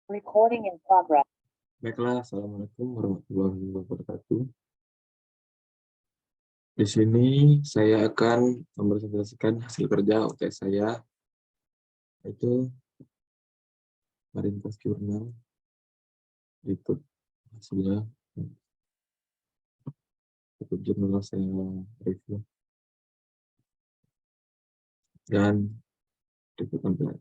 Recording in progress. Baiklah, Assalamualaikum warahmatullahi wabarakatuh. Di sini saya akan mempresentasikan hasil kerja UTS saya, yaitu Marintas Jurnal. Ikut hasilnya, ikut jurnal saya review dan ikut template.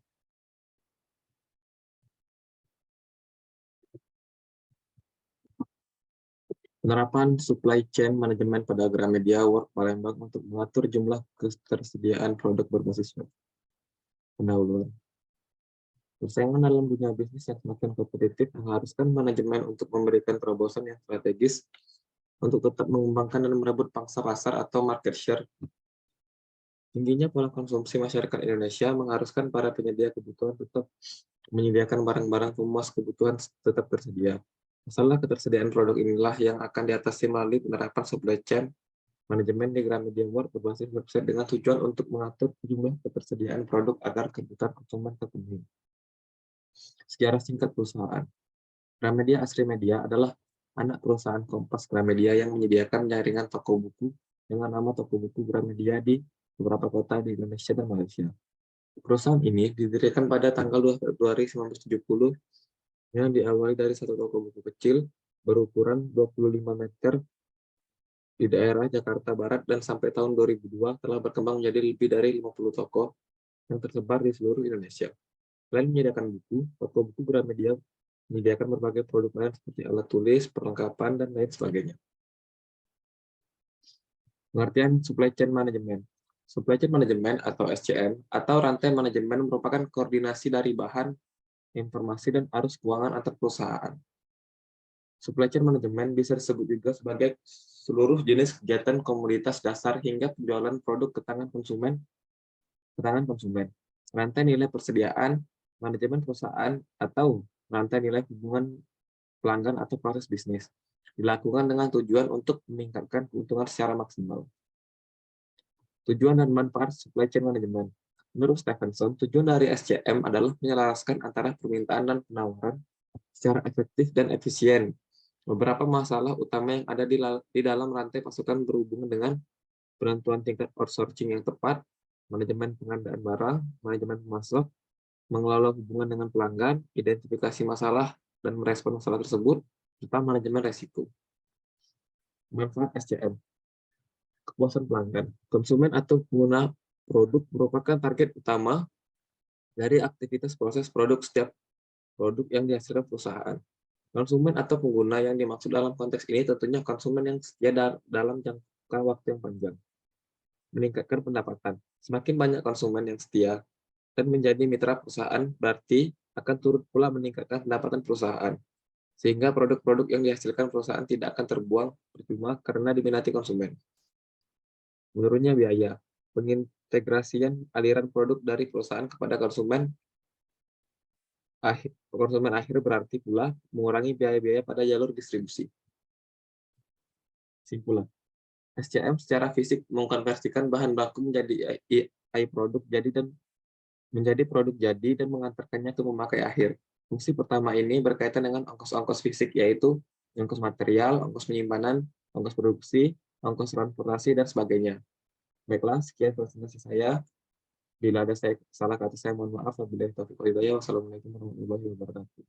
Penerapan supply chain manajemen pada Gramedia Work Palembang untuk mengatur jumlah ketersediaan produk berbasis web. Pendahuluan. Persaingan dalam dunia bisnis yang semakin kompetitif mengharuskan manajemen untuk memberikan terobosan yang strategis untuk tetap mengembangkan dan merebut pangsa pasar atau market share. Tingginya pola konsumsi masyarakat Indonesia mengharuskan para penyedia kebutuhan tetap menyediakan barang-barang pemuas kebutuhan tetap tersedia. Masalah ketersediaan produk inilah yang akan diatasi melalui penerapan supply chain manajemen di Gramedia Work berbasis website dengan tujuan untuk mengatur jumlah ketersediaan produk agar kebutuhan konsumen terpenuhi. Sejarah singkat perusahaan. Gramedia Asri Media adalah anak perusahaan Kompas Gramedia yang menyediakan jaringan toko buku dengan nama toko buku Gramedia di beberapa kota di Indonesia dan Malaysia. Perusahaan ini didirikan pada tanggal 2 Februari 1970 yang diawali dari satu toko buku kecil berukuran 25 meter di daerah Jakarta Barat dan sampai tahun 2002 telah berkembang menjadi lebih dari 50 toko yang tersebar di seluruh Indonesia. Selain menyediakan buku, toko buku Gramedia menyediakan berbagai produk lain seperti alat tulis, perlengkapan, dan lain sebagainya. Pengertian supply chain management. Supply chain management atau SCM atau rantai manajemen merupakan koordinasi dari bahan, informasi, dan arus keuangan antar perusahaan. Supply chain management bisa disebut juga sebagai seluruh jenis kegiatan komoditas dasar hingga penjualan produk ke tangan konsumen. Rantai nilai persediaan, manajemen perusahaan, atau rantai nilai hubungan pelanggan atau proses bisnis dilakukan dengan tujuan untuk meningkatkan keuntungan secara maksimal. Tujuan dan manfaat supply chain management. Menurut Stephenson, tujuan dari SCM adalah menyelaraskan antara permintaan dan penawaran secara efektif dan efisien. Beberapa masalah utama yang ada di dalam rantai pasokan berhubungan dengan penentuan tingkat outsourcing yang tepat, manajemen pengadaan barang, manajemen pemasok, mengelola hubungan dengan pelanggan, identifikasi masalah dan merespon masalah tersebut, serta manajemen resiko. Manfaat SCM. Kepuasan pelanggan. Konsumen atau pengguna produk merupakan target utama dari aktivitas proses produk setiap produk yang dihasilkan perusahaan. Konsumen atau pengguna yang dimaksud dalam konteks ini tentunya konsumen yang setia dalam jangka waktu yang panjang. Meningkatkan pendapatan. Semakin banyak konsumen yang setia dan menjadi mitra perusahaan berarti akan turut pula meningkatkan pendapatan perusahaan. Sehingga produk-produk yang dihasilkan perusahaan tidak akan terbuang percuma karena diminati konsumen. Menurunnya biaya. Pengintegrasian aliran produk dari perusahaan kepada konsumen akhir berarti pula mengurangi biaya-biaya pada jalur distribusi. Simpulan. SCM secara fisik mengkonversikan bahan baku menjadi produk jadi dan menjadi produk jadi dan mengantarkannya ke pemakai akhir. Fungsi pertama ini berkaitan dengan ongkos-ongkos fisik, yaitu ongkos material, ongkos penyimpanan, ongkos produksi, ongkos transportasi, dan sebagainya. Baiklah, sekian presentasi saya. Bila ada salah kata saya mohon maaf. Wabillahi taufiq wal hidayah. Wassalamualaikum warahmatullahi wabarakatuh.